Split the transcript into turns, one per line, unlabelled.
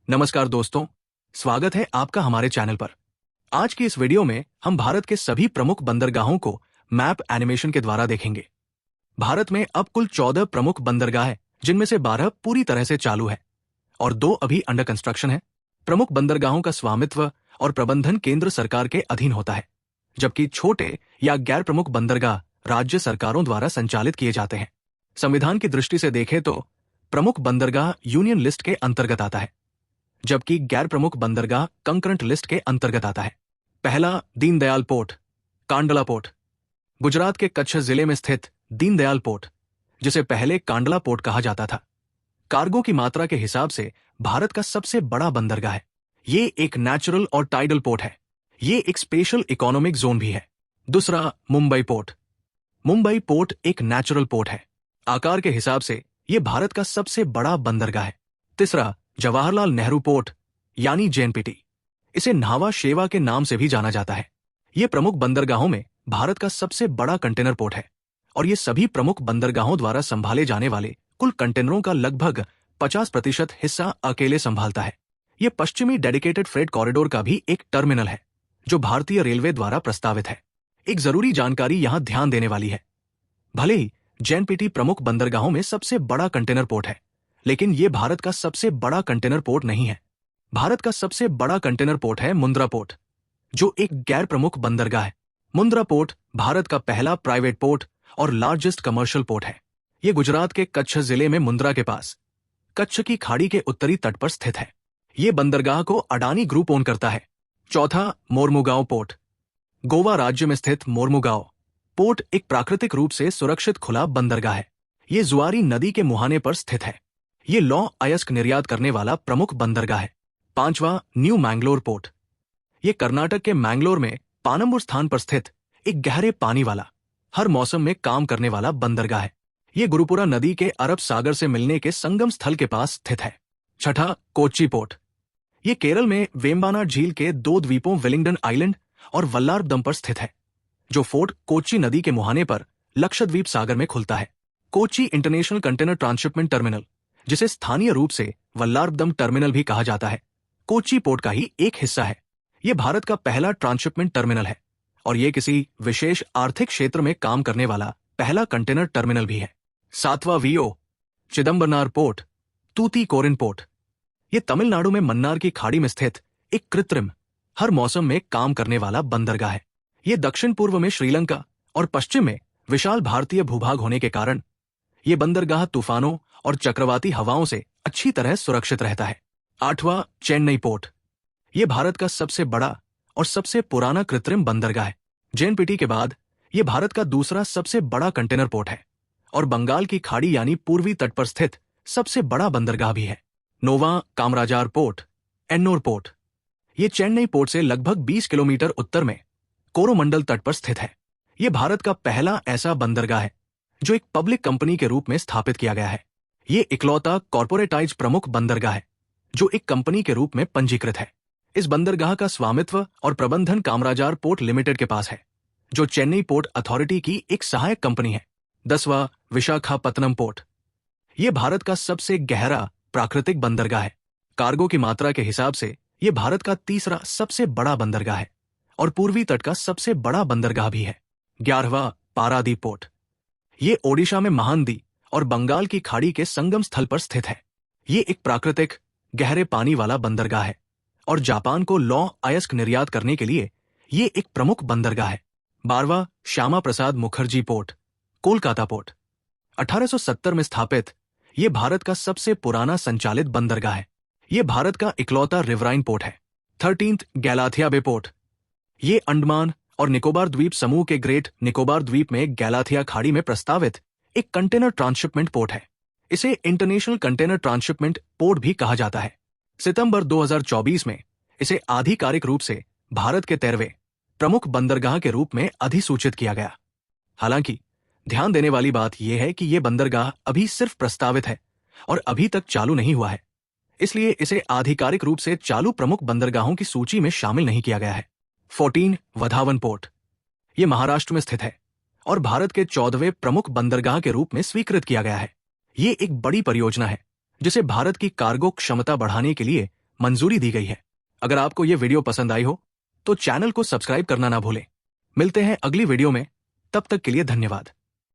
नमस्कार दोस्तों, स्वागत है आपका हमारे चैनल पर। आज की इस वीडियो में हम भारत के सभी प्रमुख बंदरगाहों को मैप एनिमेशन के द्वारा देखेंगे। भारत में अब कुल 14 प्रमुख बंदरगाह हैं, जिनमें से 12 पूरी तरह से चालू है और 2 अभी अंडर कंस्ट्रक्शन है। प्रमुख बंदरगाहों का स्वामित्व और प्रबंधन केंद्र सरकार के अधीन होता है, जबकि छोटे या गैर प्रमुख बंदरगाह राज्य सरकारों द्वारा संचालित किए जाते हैं। संविधान की दृष्टि से देखें तो प्रमुख बंदरगाह यूनियन लिस्ट के अंतर्गत आता है, जबकि गैर प्रमुख बंदरगाह कंकरेंट लिस्ट के अंतर्गत आता है। पहला, दीनदयाल पोर्ट, कांडला पोर्ट। गुजरात के कच्छ जिले में स्थित दीनदयाल पोर्ट, जिसे पहले कांडला पोर्ट कहा जाता था, कार्गो की मात्रा के हिसाब से भारत का सबसे बड़ा बंदरगाह है। ये एक नेचुरल और टाइडल पोर्ट है। ये एक स्पेशल इकोनॉमिक जोन भी है। दूसरा, मुंबई पोर्ट। मुंबई पोर्ट एक नेचुरल पोर्ट है। आकार के हिसाब से यह भारत का सबसे बड़ा बंदरगाह है। तीसरा, जवाहरलाल नेहरू पोर्ट यानी जेएनपीटी। इसे न्हावा शेवा के नाम से भी जाना जाता है। यह प्रमुख बंदरगाहों में भारत का सबसे बड़ा कंटेनर पोर्ट है और ये सभी प्रमुख बंदरगाहों द्वारा संभाले जाने वाले कुल कंटेनरों का लगभग 50% हिस्सा अकेले संभालता है। यह पश्चिमी डेडिकेटेड फ्रेट कॉरिडोर का भी एक टर्मिनल है, जो भारतीय रेलवे द्वारा प्रस्तावित है। एक जरूरी जानकारी यहां ध्यान देने वाली है। भले ही जेएनपीटी प्रमुख बंदरगाहों में सबसे बड़ा कंटेनर पोर्ट है, लेकिन यह भारत का सबसे बड़ा कंटेनर पोर्ट नहीं है। भारत का सबसे बड़ा कंटेनर पोर्ट है मुंद्रा पोर्ट, जो एक गैर प्रमुख बंदरगाह है। मुंद्रा पोर्ट भारत का पहला प्राइवेट पोर्ट और लार्जेस्ट कमर्शियल पोर्ट है। यह गुजरात के कच्छ जिले में मुंद्रा के पास कच्छ की खाड़ी के उत्तरी तट पर स्थित है। यह बंदरगाह को अडानी ग्रुप ओन करता है। चौथा, मोर्मुगांव पोर्ट। गोवा राज्य में स्थित मोर्मुगांव पोर्ट एक प्राकृतिक रूप से सुरक्षित खुला बंदरगाह है। यह जुआरी नदी के मुहाने पर स्थित है। ये लौह अयस्क निर्यात करने वाला प्रमुख बंदरगाह है। पांचवा, न्यू मैंगलोर पोर्ट। ये कर्नाटक के मैंगलोर में पानम्बुर स्थान पर स्थित एक गहरे पानी वाला, हर मौसम में काम करने वाला बंदरगाह है। ये गुरुपुरा नदी के अरब सागर से मिलने के संगम स्थल के पास स्थित है। छठा, कोच्चि पोर्ट। ये केरल में वेम्बानाड झील के 2 द्वीपों वेलिंगडन आइलैंड और वल्लारदम पर स्थित है, जो फोर्ट कोच्चि नदी के मुहाने पर लक्षद्वीप सागर में खुलता है। Kochi international container transshipment terminal, जिसे स्थानीय रूप से वल्लारदम टर्मिनल भी कहा जाता है, कोच्चि पोर्ट का ही एक हिस्सा है। यह भारत का पहला ट्रांसशिपमेंट टर्मिनल है और यह किसी विशेष आर्थिक क्षेत्र में काम करने वाला पहला कंटेनर टर्मिनल भी है। सातवां, V O Chidambaranar port, Tuticorin port. यह तमिलनाडु में मन्नार की खाड़ी में स्थित एक कृत्रिम, हर मौसम में काम करने वाला बंदरगाह है। यह दक्षिण पूर्व में श्रीलंका और पश्चिम में विशाल भारतीय भूभाग होने के कारण यह बंदरगाह तूफानों और चक्रवाती हवाओं से अच्छी तरह सुरक्षित रहता है। आठवां, चेन्नई पोर्ट। यह भारत का सबसे बड़ा और सबसे पुराना कृत्रिम बंदरगाह है। जेएनपीटी के बाद यह भारत का दूसरा सबसे बड़ा कंटेनर पोर्ट है और बंगाल की खाड़ी यानी पूर्वी तट पर स्थित सबसे बड़ा बंदरगाह भी है। नौवां, कामराजार पोर्ट, एन्नोर पोर्ट। यह चेन्नई पोर्ट से लगभग 20 किलोमीटर उत्तर में कोरोमंडल तट पर स्थित है। यह भारत का पहला ऐसा बंदरगाह है जो एक पब्लिक कंपनी के रूप में स्थापित किया गया है। ये इकलौता कॉर्पोरेटाइज्ड प्रमुख बंदरगाह है जो एक कंपनी के रूप में पंजीकृत है। इस बंदरगाह का स्वामित्व और प्रबंधन कामराजार पोर्ट लिमिटेड के पास है, जो चेन्नई पोर्ट अथॉरिटी की एक सहायक कंपनी है। 10वां, विशाखापत्तनम पोर्ट। यह भारत का सबसे गहरा प्राकृतिक बंदरगाह है। कार्गो की मात्रा के हिसाब से यह भारत का तीसरा सबसे बड़ा बंदरगाह है और पूर्वी तट का सबसे बड़ा बंदरगाह भी है। 11वां, पारादीप पोर्ट। ये ओडिशा में महानदी और बंगाल की खाड़ी के संगम स्थल पर स्थित है। ये एक प्राकृतिक गहरे पानी वाला बंदरगाह है और जापान को लौह अयस्क निर्यात करने के लिए ये एक प्रमुख बंदरगाह है। 12वां, श्यामा प्रसाद मुखर्जी पोर्ट, कोलकाता पोर्ट। 1870 में स्थापित ये भारत का सबसे पुराना संचालित बंदरगाह है। ये भारत का इकलौता रिवराइन पोर्ट है। 13th, गैलाथिया बे पोर्ट। ये अंडमान और निकोबार द्वीप समूह के ग्रेट निकोबार द्वीप में गैलाथिया खाड़ी में प्रस्तावित एक कंटेनर ट्रांसशिपमेंट पोर्ट है। इसे इंटरनेशनल कंटेनर ट्रांसशिपमेंट पोर्ट भी कहा जाता है। सितंबर 2024 में इसे आधिकारिक रूप से भारत के 13वें प्रमुख बंदरगाह के रूप में अधिसूचित किया गया। हालांकि ध्यान देने वाली बात यह है कि यह बंदरगाह अभी सिर्फ प्रस्तावित है और अभी तक चालू नहीं हुआ है, इसलिए इसे आधिकारिक रूप से चालू प्रमुख बंदरगाहों की सूची में शामिल नहीं किया गया है। 14, वधावन पोर्ट। यह महाराष्ट्र में स्थित है और भारत के 14वें प्रमुख बंदरगाह के रूप में स्वीकृत किया गया है। ये एक बड़ी परियोजना है जिसे भारत की कार्गो क्षमता बढ़ाने के लिए मंजूरी दी गई है। अगर आपको ये वीडियो पसंद आई हो तो चैनल को सब्सक्राइब करना ना भूलें। मिलते हैं अगली वीडियो में, तब तक के लिए धन्यवाद।